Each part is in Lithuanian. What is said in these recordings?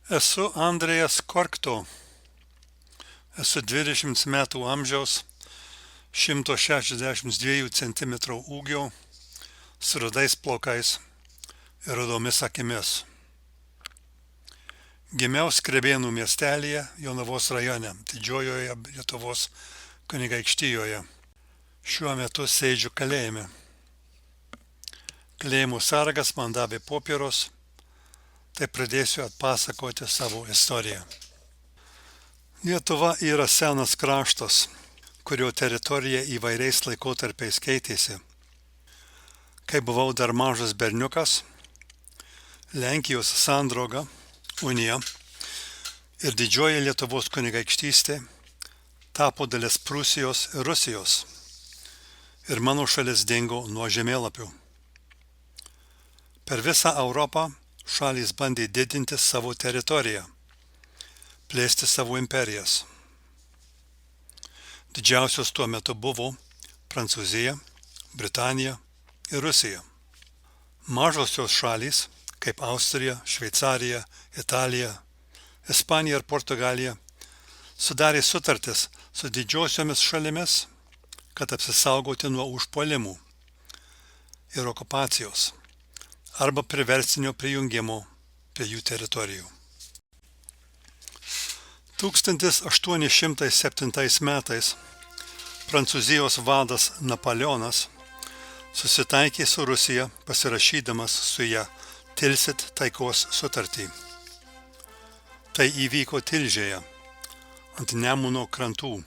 Esu Andrėjas Korkto. Esu 20 metų amžiaus, 162 cm ūgio, su rudais plaukais ir rudomis akimis. Gimiau Skrebėnų miestelyje, Jonavos rajone, Didžiojoje Lietuvos kunigaikštijoje. Šiuo metu sėdžiu kalėjime. Kalėjimų sargas man davė popieros, tai pradėsiu atpasakoti savo istoriją. Lietuva yra senas kraštas, kurio teritorija įvairiais laikotarpiais keitėsi. Kai buvau dar mažas berniukas, Lenkijos sandrauga, unija ir didžioji Lietuvos kunigaikštystė tapo dalis Prūsijos ir Rusijos ir mano šalis dingo nuo žemėlapių. Per visą Europą šalys bandė didinti savo teritoriją, plėsti savo imperijas. Didžiausios tuo metu buvo Prancūzija, Britanija ir Rusija. Mažosios šalys, kaip Austrija, Šveicarija, Italija, Ispanija ir Portugalija, sudarė sutartis su didžiosiomis šalimis, kad apsisaugoti nuo užpuolimų ir okupacijos arba priverstinio prijungimo prie jų teritorijų. 1807 metais Prancūzijos vadas Napoleonas susitaikė su Rusija, pasirašydamas su ja Tilsit taikos sutartį. Tai įvyko Tilžėje, ant Nemuno krantų.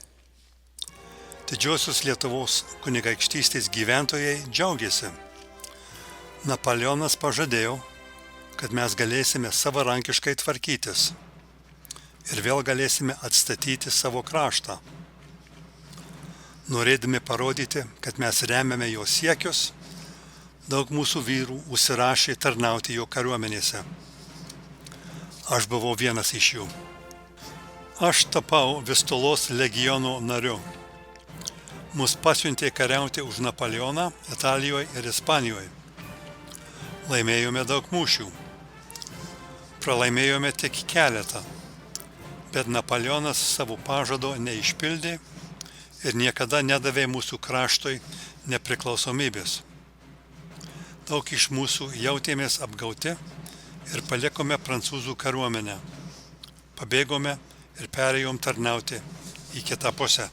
Didžiosios Lietuvos kunigaikštystės gyventojai džiaugiasi. Napoleonas pažadėjo, kad mes galėsime savarankiškai tvarkytis ir vėl galėsime atstatyti savo kraštą. Norėdami parodyti, kad mes remiame jo siekius, daug mūsų vyrų užsirašė tarnauti jo kariuomenėse. Aš buvau vienas iš jų. Aš tapau Vistulos legiono nariu. Mus pasiuntė kariauti už Napoleoną Italijoje ir Ispanijoje. Laimėjome daug mūšių. Pralaimėjome tik keletą, bet Napoleonas savo pažado neišpildė ir niekada nedavė mūsų kraštui nepriklausomybės. Daug iš mūsų jautėmės apgauti ir palikome prancūzų kariuomenę. Pabėgome ir perėjom tarnauti į kitą pusę.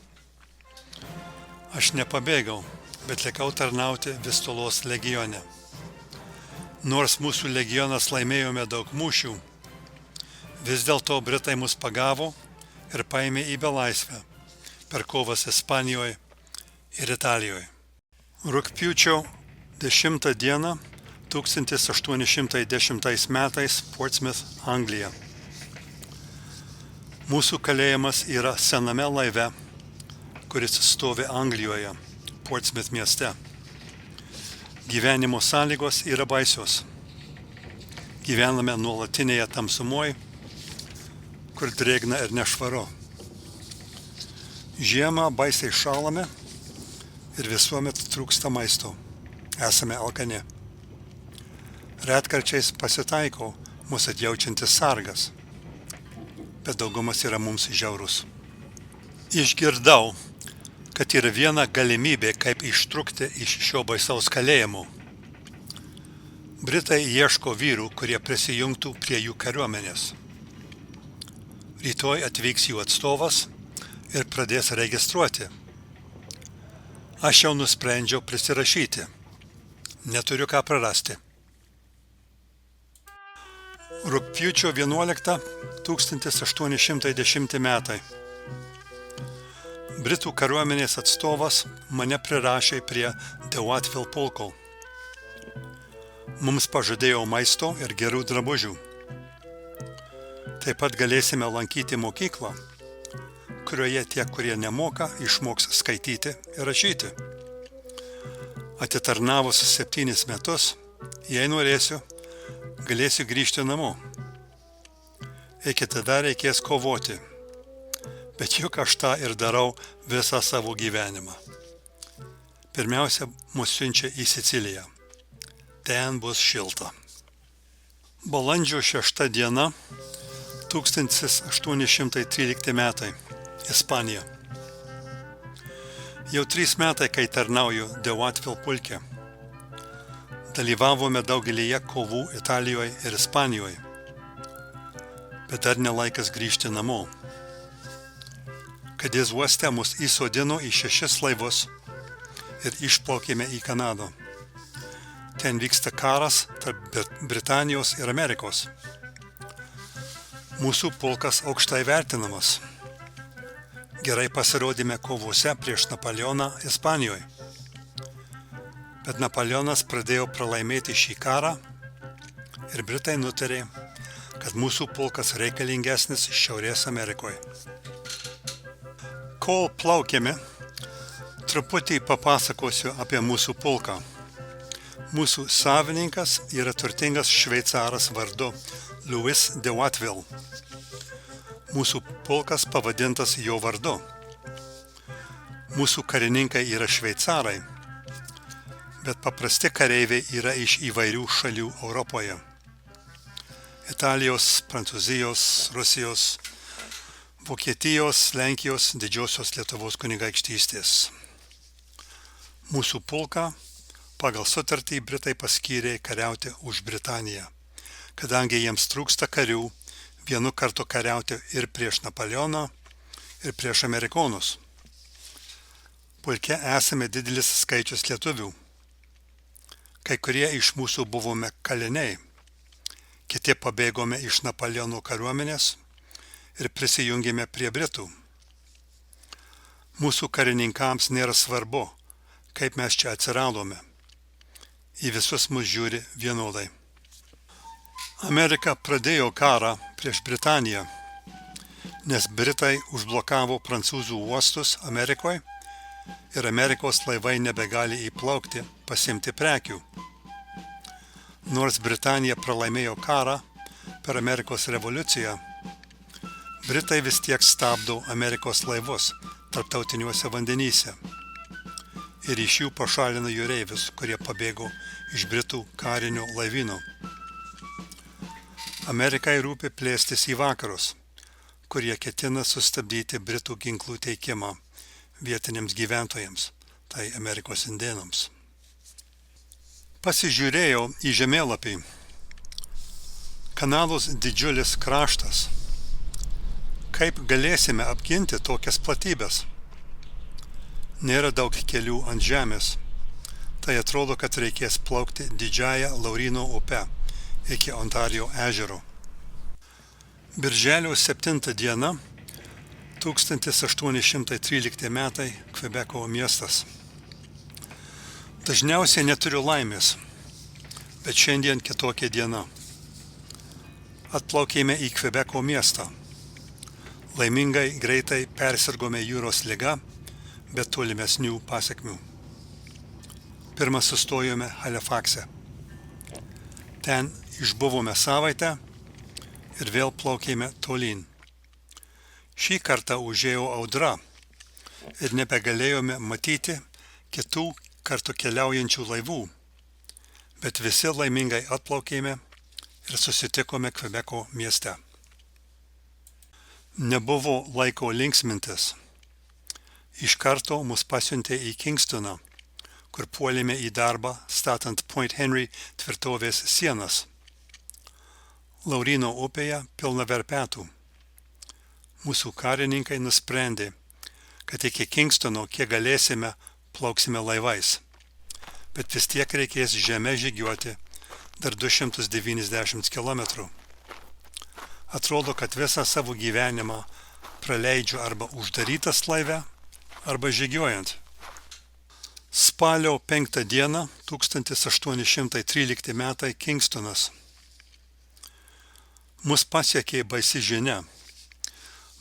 Aš nepabėgau, bet likau tarnauti Vistulos legione. Nors mūsų legionas laimėjome daug mūšių, vis dėlto Britai mus pagavo ir paėmė į belaisvę per kovas Ispanijoje ir Italijoje. Rugpjūčio 10 dieną 1810 metais Portsmouth, Anglija. Mūsų kalėjimas yra sename laive, kuris stovi Anglijoje, Portsmouth mieste. Gyvenimo sąlygos yra baisios. Gyvename nuolatinėje tamsumoje, kur drėgna ir nešvaru. Žiemą baisiai šalame ir visuomet trūksta maisto. Esame alkani. Retkarčiais pasitaiko mūsų atjaučiantis sargas, bet daugumas yra mums žiaurus. Išgirdau, kad yra viena galimybė, kaip ištrūkti iš šio baisaus kalėjimo. Britai ieško vyrų, kurie prisijungtų prie jų kariuomenės. Rytoj atvyks jų atstovas ir pradės registruoti. Aš jau nusprendžiau prisirašyti. Neturiu ką prarasti. Rugpjūčio 11 1810 metai. Britų kariuomenės atstovas mane prirašė prie De Watteville pulko. Mums pažadėjo maisto ir gerų drabužių. Taip pat galėsime lankyti mokyklą, kurioje tie, kurie nemoka, išmoks skaityti ir rašyti. Atitarnavus 7 metus, jei norėsiu, galėsiu grįžti namo. Iki tada reikės kovoti. Bet juk aš tą ir darau visą savo gyvenimą. Pirmiausia, mus siunčia į Siciliją. Ten bus šilta. Balandžio 6 diena 1813 metai. Ispanija. Jau 3 metai, kai tarnauju De Watteville pulke. Dalyvavome daugelyje kovų Italijoje ir Ispanijoje. Bet dar ne laikas grįžti namo. Kadies uoste mus įsodino į 6 laivus ir išplaukėme į Kanadą. Ten vyksta karas tarp Britanijos ir Amerikos. Mūsų pulkas aukštai vertinamas. Gerai pasirodėme kovose prieš Napoleoną Ispanijoje. Bet Napoleonas pradėjo pralaimėti šį karą ir Britai nutarė, kad mūsų pulkas reikalingesnis Šiaurės Amerikoje. Kol plaukėme, truputį papasakosiu apie mūsų pulką. Mūsų savininkas yra turtingas šveicaras vardu Louis de Watteville. Mūsų pulkas pavadintas jo vardu. Mūsų karininkai yra šveicarai, bet paprasti kareiviai yra iš įvairių šalių Europoje. Italijos, Prancūzijos, Rusijos, Vokietijos, Lenkijos, Didžiosios Lietuvos kunigaikštystės. Mūsų pulką pagal sutartį Britai paskyrė kariauti už Britaniją, kadangi jiems trūksta karių vienu kartu kariauti ir prieš Napoleoną, ir prieš Amerikonus. Pulke esame didelis skaičius lietuvių. Kai kurie iš mūsų buvome kaliniai, kiti pabėgome iš Napoleono kariuomenės ir prisijungėme prie Britų. Mūsų karininkams nėra svarbu, kaip mes čia atsiradome. Į visus mus žiūri vienodai. Amerika pradėjo karą prieš Britaniją, nes Britai užblokavo prancūzų uostus Amerikoje ir Amerikos laivai nebegali įplaukti pasiimti prekių. Nors Britanija pralaimėjo karą per Amerikos revoliuciją, Britai vis tiek stabdo Amerikos laivus tarptautiniuose vandenyse ir iš jų pašalino jūreivius, kurie pabėgo iš Britų karinio laivyno. Amerikai rūpi plėstis į vakarus, kurie ketina sustabdyti Britų ginklų teikimą vietiniams gyventojams, tai Amerikos indėnams. Pasižiūrėjau į žemėlapį. Kanados didžiulis kraštas. Kaip galėsime apginti tokias platybes? Nėra daug kelių ant žemės. Tai atrodo, kad reikės plaukti didžiąją Lauryno upe iki Ontarijo ežero. Birželio 7 diena 1813 metai Kvebeko miestas. Dažniausiai neturiu laimės, bet šiandien kitokia diena. Atplaukėme į Kvebeko miestą. Laimingai greitai persirgome jūros liga, bet tolimesnių pasekmių. Pirmą sustojome Halifaxe. Ten išbuvome savaitę ir vėl plaukėme tolyn. Šį kartą užėjo audra ir nebegalėjome matyti kitų kartu keliaujančių laivų, bet visi laimingai atplaukėme ir susitikome Kvebeko mieste. Nebuvo laiko linksmintis. Iš karto mus pasiuntė į Kingstoną, kur puolėme į darbą statant Point Henry tvirtovės sienas. Lauryno upėje pilna verpetų. Mūsų karininkai nusprendė, kad iki Kingstono kiek galėsime plauksime laivais, bet vis tiek reikės žeme žygiuoti dar 290 km. Atrodo, kad visą savo gyvenimą praleidžiu arba uždarytas laive, arba žygiuojant. Spalio 5 dieną 1813 metai Kingstonas. Mus pasiekė baisi žinia.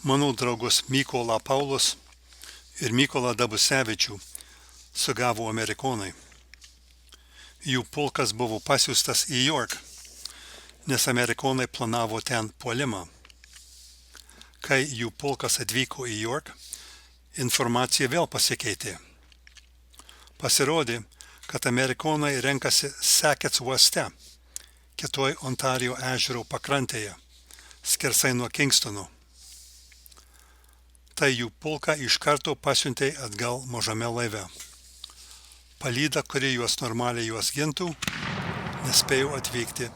Mano draugus Mykolą Paulus ir Mykolą Dabusevičių sugavo amerikonai. Jų pulkas buvo pasiųstas į York, nes amerikonai planavo ten puolimą. Kai jų pulkas atvyko į York, informacija vėl pasikeitė. Pasirodė, kad amerikonai renkasi Sackets uoste, kitoj Ontarijo ežero pakrantėje, skersai nuo Kingstono. Tai jų pulką iš karto pasiuntė atgal mažame laive. Palyda, kuri normaliai juos gintų, nespėjo atvykti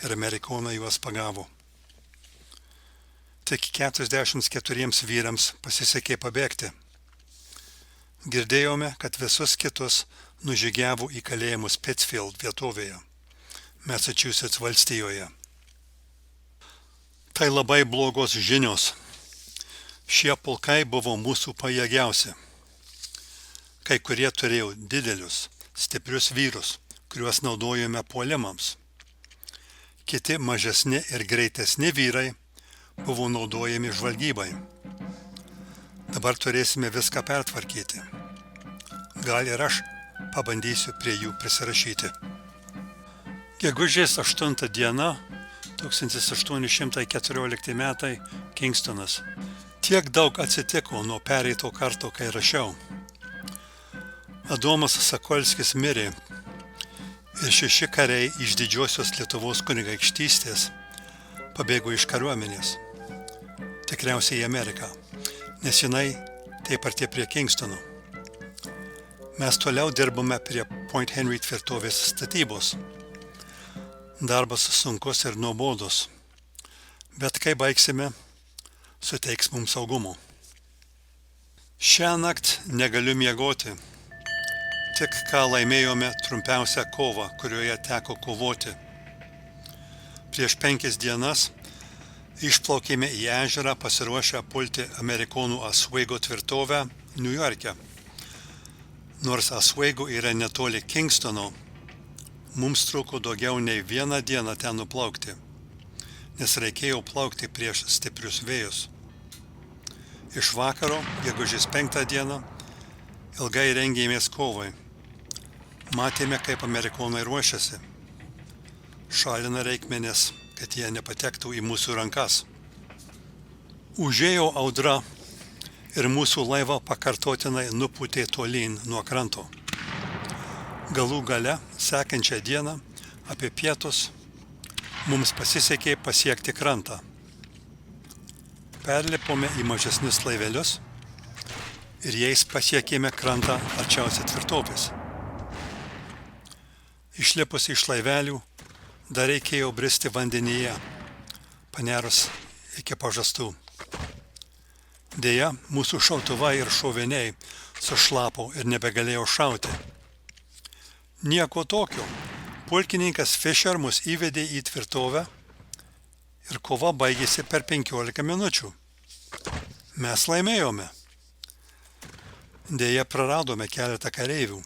ir amerikonai juos pagavo. Tik 44 vyrams pasisekė pabėgti. Girdėjome, kad visus kitus nužygiavo į kalėjimus Pittsfield vietovėje, Massachusetts valstijoje. Tai labai blogos žinios. Šie pulkai buvo mūsų pajėgiausi. Kai kurie turėjo didelius, stiprius vyrus, kuriuos naudojome puolimams. Kiti mažesni ir greitesni vyrai buvo naudojami žvalgybai. Dabar turėsime viską pertvarkyti. Gal ir aš pabandysiu prie jų prisirašyti. Gegužės 8 diena, 1814 metai, Kingstonas. Tiek daug atsitiko nuo pereito karto, kai rašiau. Adomas Sakolskis mirė ir 6 kariai iš didžiosios Lietuvos kunigaikštystės pabėgo iš kariuomenės. Tikriausiai į Ameriką, nes jinai taip arti prie Kingstono. Mes toliau dirbame prie Point Henry tvirtovės statybos. Darbas sunkus ir nuobodus, bet kai baigsime, suteiks mums saugumo. Šiąnakt negaliu miegoti. Tik ką laimėjome trumpiausią kovą, kurioje teko kovoti. Prieš 5 dienas išplaukėme į ežerą pasiruošę pulti amerikonų Oswego tvirtovę Niujorke. Nors Oswego yra netoli Kingstono, mums truko daugiau nei 1 dieną ten nuplaukti, nes reikėjo plaukti prieš stiprius vėjus. Iš vakaro, gegužės 5 dieną, ilgai rengėmės kovai. Matėme, kaip amerikonai ruošiasi. Šalina reikmenis, kad jie nepatektų į mūsų rankas. Užėjo audra ir mūsų laivą pakartotinai nupūtė tolyn nuo kranto. Galų gale, sekančią dieną, apie pietus, mums pasisekė pasiekti krantą. Perlipome į mažesnius laivelius ir jais pasiekėme krantą arčiausiai tvirtovės. Išlipus iš laivelių, dar reikėjo bristi vandenyje, panerus iki pažastų. Deja, mūsų šautuvai ir šoviniai sušlapo ir nebegalėjo šauti. Nieko tokio. Pulkininkas Fisher mus įvedė į tvirtovę ir kova baigėsi per 15 minučių. Mes laimėjome. Deja, praradome keletą kareivių.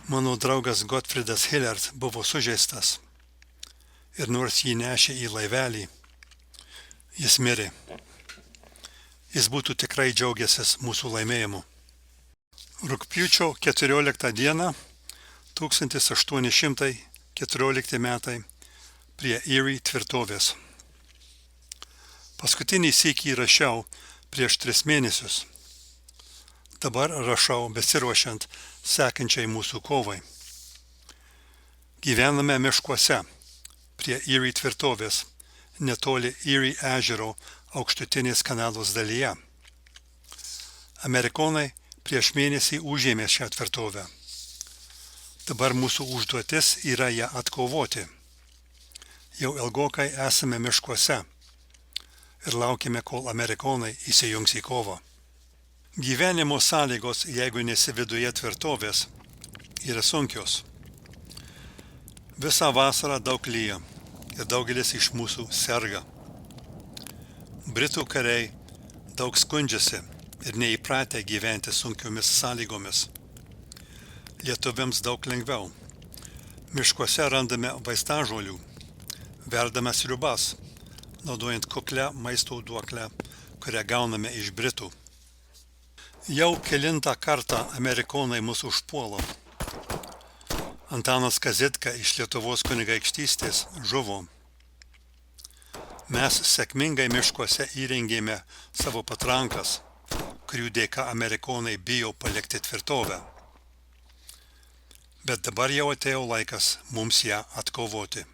Mano draugas Gottfriedas Hillard buvo sužeistas ir nors jį nešė į laivelį, jis mirė. Jis būtų tikrai džiaugęsis mūsų laimėjimu. Rugpjūčio 14 dieną, 1814 metai, prie Erie tvirtovės. Paskutinį sykį rašiau prieš 3 mėnesius. Dabar rašau besiruošiant sekančiai mūsų kovai. Gyvename miškuose, prie Erie tvirtovės, netoli Erie ežero aukštutinės Kanados dalyje. Amerikonai prieš mėnesį užėmė šią tvirtovę. Dabar mūsų užduotis yra ją atkovoti. Jau ilgokai esame miškuose ir laukime, kol amerikonai įsijungs į kovą. Gyvenimo sąlygos, jeigu nesi viduje tvirtovės, yra sunkios. Visą vasarą daug lyja ir daugelis iš mūsų serga. Britų kariai daug skundžiasi ir neįpratę gyventi sunkiomis sąlygomis. Lietuviams daug lengviau. Miškuose randame vaistažolių, verdame sriubas, naudojant kuklią maisto duoklę, kurią gauname iš Britų. Jau kelintą kartą amerikonai mus užpuolo. Antanas Kazitka iš Lietuvos kunigaikštystės žuvo. Mes sėkmingai miškuose įrengėme savo patrankas, kurių dėka amerikonai bijo palikti tvirtovę. Bet dabar jau atėjo laikas mums ją atkovoti.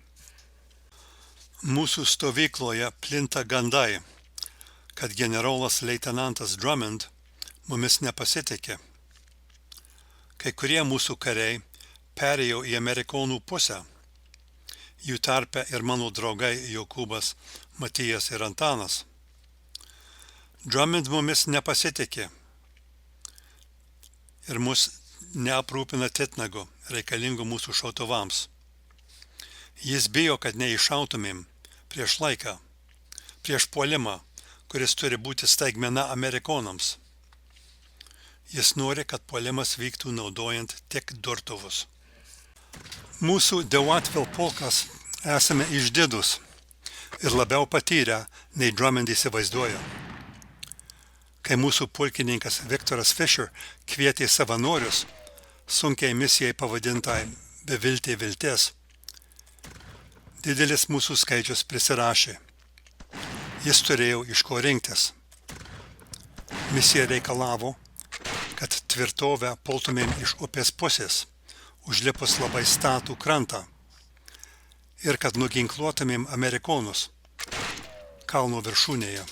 Mūsų stovykloje plinta gandai, kad generolas leitenantas Drummond mumis nepasitikė. Kai kurie mūsų kariai perėjo į amerikonų pusę, jų tarpe ir mano draugai Jokūbas, Matijas ir Antanas. Drummond mumis nepasitikė ir mus neaprūpina titnagu reikalingu mūsų šautuvams. Jis bijo, kad neiššautumėm prieš laiką, prieš puolimą, kuris turi būti staigmena amerikonams. Jis nori, kad puolimas vyktų naudojant tik durtuvus. Mūsų Dewatville pulkas esame išdidus ir labiau patyrę, nei Drummond įsivaizduoja. Kai mūsų pulkininkas Viktoras Fisher kvietė savanorius sunkiai misijai pavadintai Beviltė viltis, didelis mūsų skaičius prisirašė. Jis turėjo iš ko rinktis. Misija reikalavo, kad tvirtovę pultumėm iš upės pusės, užlipus labai statų krantą, ir kad nuginkluotumėm amerikonus kalno viršūnėje.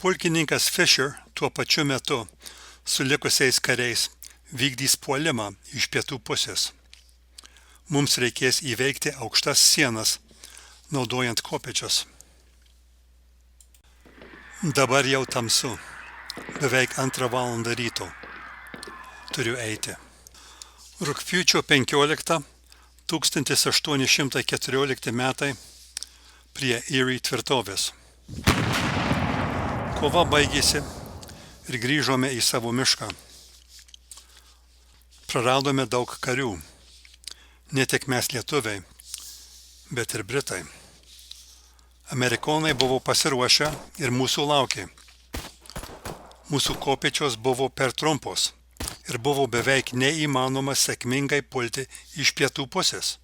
Pulkininkas Fisher tuo pačiu metu su likusiais kariais vykdys puolimą iš pietų pusės. Mums reikės įveikti aukštas sienas, naudojant kopėčius. Dabar jau tamsu, beveik 2 valandą ryto. Turiu eiti. Rugpjūčio 15, 1814 metai prie Erie tvirtovės. Kova baigėsi ir grįžome į savo mišką. Praradome daug karių, ne tik mes lietuviai, bet ir britai. Amerikonai buvo pasiruošę ir mūsų laukė. Mūsų kopėčios buvo per trumpos ir buvo beveik neįmanoma sėkmingai pulti iš pietų pusės.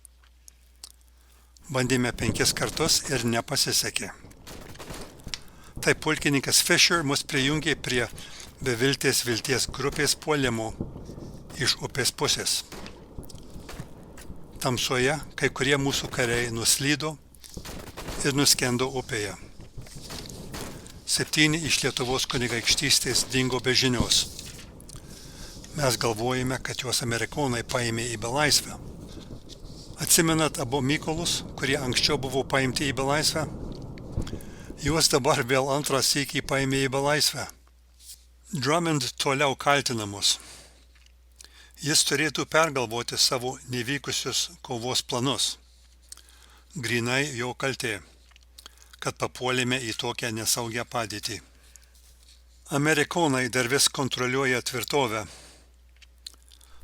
Bandėme 5 kartus ir nepasisekė. Tai pulkininkas Fisher mus prijungė prie Beviltės vilties grupės puolimo iš upės pusės. Tamsoje kai kurie mūsų kariai nuslydo ir nuskendo upėje. 7 iš Lietuvos kunigaikštystės dingo be žinios. Mes galvojame, kad juos amerikonai paėmė į belaisvę. Atsimenat abu Mykolus, kurie anksčiau buvo paimti į belaisvę? Juos dabar vėl antrą sykį paėmė į belaisvę. Drummond toliau kaltina mus. Jis turėtų pergalvoti savo nevykusius kovos planus. Grynai jo kaltė, kad papuolėme į tokią nesaugią padėtį. Amerikonai dar vis kontroliuoja tvirtovę.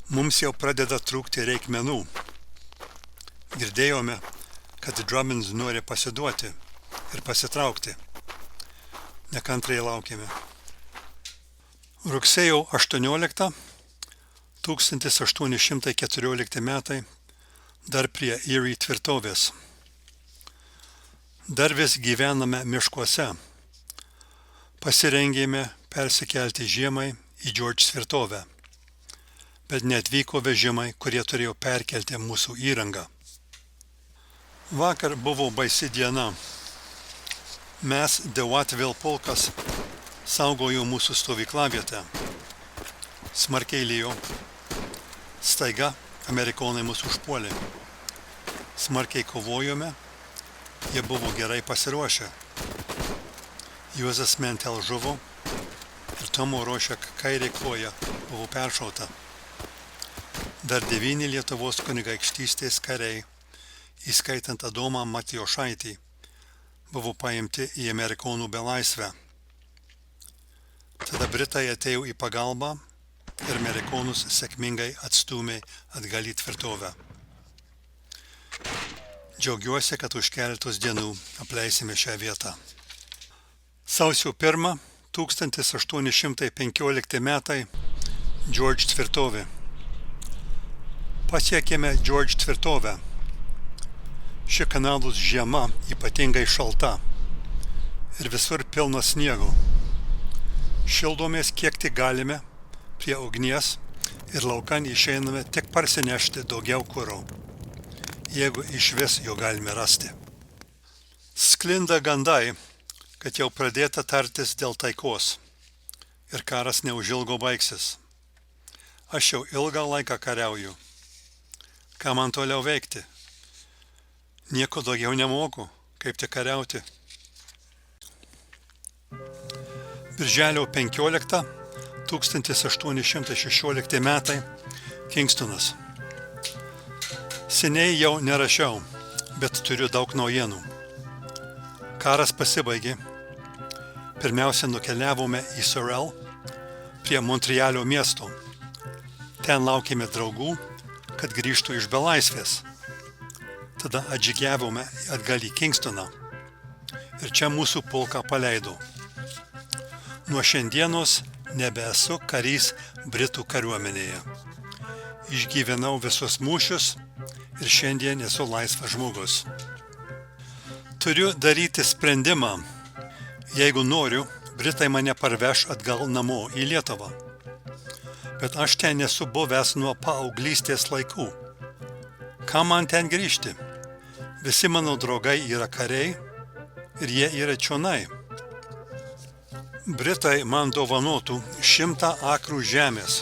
Mums jau pradeda trūkti reikmenų. Girdėjome, kad Drummond nori pasiduoti ir pasitraukti. Nekantriai laukėme. Rugsėjo 18, 1814 metai, dar prie Erie tvirtovės. Dar vis gyvename miškuose. Pasirengėme persikelti žiemai į George tvirtovę, bet neatvyko vežimai, kurie turėjo perkelti mūsų įrangą. Vakar buvo baisi diena. Mes, Dewatville pulkas, saugojo mūsų stovyklavietę. Smarkiai lijo. Staiga amerikonai mus užpuolė. Smarkiai kovojome, jie buvo gerai pasiruošę. Juozas Mentel žuvo ir Tomo Rošek kairė koja buvo peršauta. Dar 9 Lietuvos kunigaikštystės kariai, įskaitant Adomą Matijošaitį, buvo paimti į amerikonų belaisvę. Tada Britai atėjo į pagalbą ir amerikonus sėkmingai atstūmė atgal į tvirtovę. Džiaugiuosi, kad už keletos dienų apleisime šią vietą. Sausio 1, 1815 metai, George tvirtovė. Pasiekėme George tvirtovę. Ši kanalus žiema ypatingai šalta ir visur pilna sniego. Šildomės kiek tik galime prie ugnies ir laukan išeiname tik parsinešti daugiau kuro, jeigu išvis jo galime rasti. Sklinda gandai, kad jau pradėta tartis dėl taikos ir karas neužilgo baigsis. Aš jau ilgą laiką kariauju. Ką man toliau veikti? Nieko daugiau nemoku, kaip tik kariauti. Birželio 15, 1816 metai, Kingstonas. Seniai jau nerašiau, bet turiu daug naujienų. Karas pasibaigė. Pirmiausia nukeliavome į Sorel, prie Montrealio miesto. Ten laukėme draugų, kad grįžtų iš belaisvės. Tada atžygiavome atgal į Kingstoną ir čia mūsų pulką paleido. Nuo šiandienos nebesu karys Britų kariuomenėje. Išgyvenau visus mūšius ir šiandien esu laisvas žmogus. Turiu daryti sprendimą. Jeigu noriu, Britai mane parveš atgal namo į Lietuvą. Bet aš ten nesu buvęs nuo paauglystės laikų. Ką man ten grįžti? Visi mano draugai yra kariai ir jie yra čionai. Britai man dovanotų 100 akrų žemės,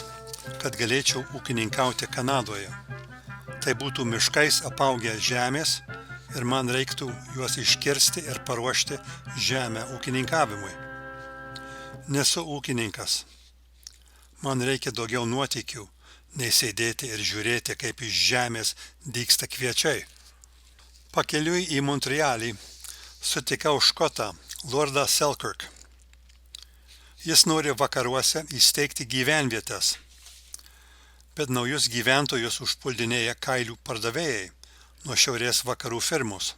kad galėčiau ūkininkauti Kanadoje. Tai būtų miškais apaugę žemės ir man reiktų juos iškirsti ir paruošti žemę ūkininkavimui. Nesu ūkininkas. Man reikia daugiau nuotykių, nei sėdėti ir žiūrėti, kaip iš žemės dygsta kviečiai. Pakeliui į Montrealį sutikau škotą, Lordą Selkirk. Jis nori vakaruose įsteigti gyvenvietes, bet naujus gyventojus užpuldinėja kailių pardavėjai nuo šiaurės vakarų firmos.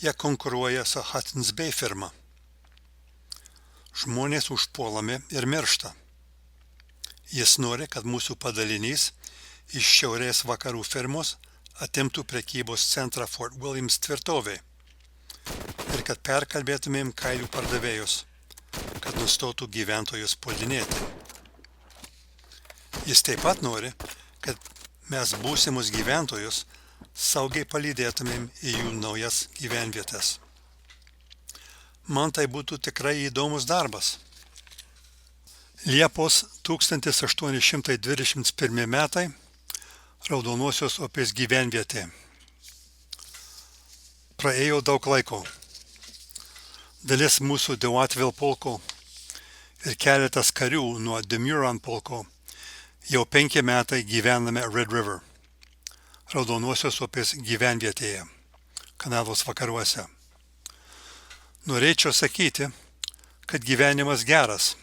Jie konkuruoja su Hudson's Bay firma. Žmonės užpuolami ir miršta. Jis nori, kad mūsų padalinys iš šiaurės vakarų firmos atimtų prekybos centrą Fort Williams tvirtovėj ir kad perkalbėtumėm kailių pardavėjus, kad nustotų gyventojus puldinėti. Jis taip pat nori, kad mes būsimus gyventojus saugiai palydėtumėm į jų naujas gyvenvietes. Man tai būtų tikrai įdomus darbas. Liepos 1821 metai, Raudonosios upės gyvenvietė. Praėjo daug laiko. Dalis mūsų Dewatville pulko ir keletas karių nuo Demuron pulko jau 5 metai gyvename Red River, Raudonosios upės gyvenvietėje, Kanados vakaruose. Norėčiau sakyti, kad gyvenimas geras,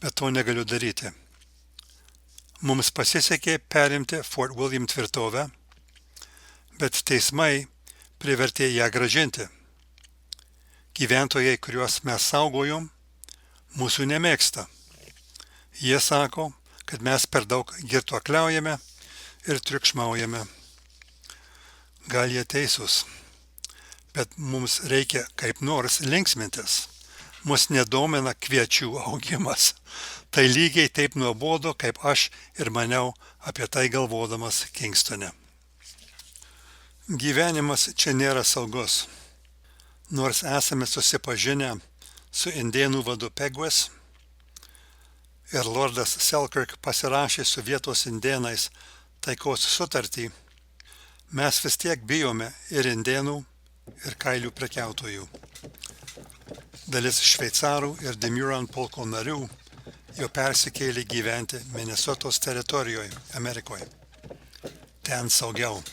bet to negaliu daryti. Mums pasisekė perimti Fort William tvirtovę, bet teismai privertė ją grąžinti. Gyventojai, kuriuos mes saugojom, mūsų nemėgsta. Jie sako, kad mes per daug girtuokliaujame ir triukšmaujame. Gal jie teisūs, bet mums reikia kaip nors linksmintis. Mus nedomina kviečių augimas. Tai lygiai taip nuobodu, kaip aš ir maniau apie tai galvodamas Kingstone. Gyvenimas čia nėra saugus. Nors esame susipažinę su indėnų vadu Pegwas ir Lordas Selkirk pasirašė su vietos indėnais taikos sutartį, mes vis tiek bijome ir indėnų, ir kailių prekiautojų. Dalis šveicarų ir Demuron pulko narių jau persikėlė gyventi Minnesotos teritorijoje, Amerikoje. Ten saugiau.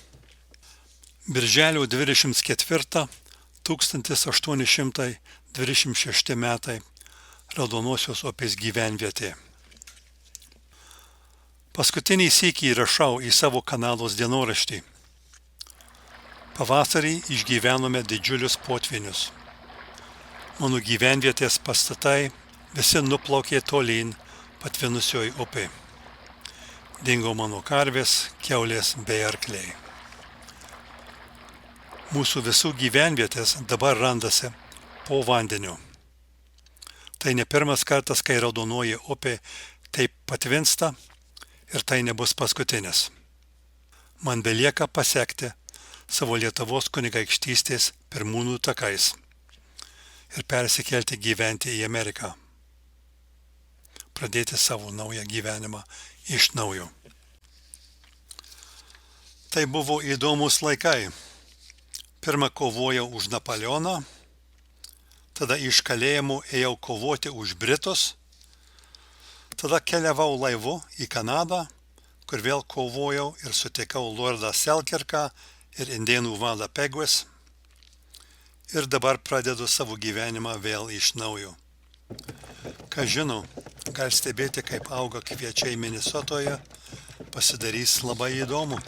Birželio 24, 1826 metai, Raudonosios upės gyvenvietė. Paskutinį sykį rašau į savo Kanados dienoraštį. Pavasarį išgyvenome didžiulius potvynius. Mano gyvenvietės pastatai visi nuplaukė tolyn patvinusioj upė. Dingo mano karvės, kiaulės bei arkliai. Mūsų visų gyvenvietės dabar randasi po vandeniu. Tai ne pirmas kartas, kai Raudonoji upė taip patvinsta ir tai nebus paskutinis. Man belieka pasekti savo Lietuvos kunigaikštystės Pirmūnų takais ir persikelti gyventi į Ameriką, pradėti savo naują gyvenimą iš naujo. Tai buvo įdomus laikai. Pirmą kovojau už Napoleoną, tada iš kalėjimo ėjau kovoti už Britus, tada keliavau laivu į Kanadą, kur vėl kovojau ir sutikau Lordą Selkirką ir indėnų vadą Peguis, ir dabar pradedu savo gyvenimą vėl iš naujo. Ką žino, gal stebėti, kaip auga kviečiai Minesotoje, pasidarys labai įdomu.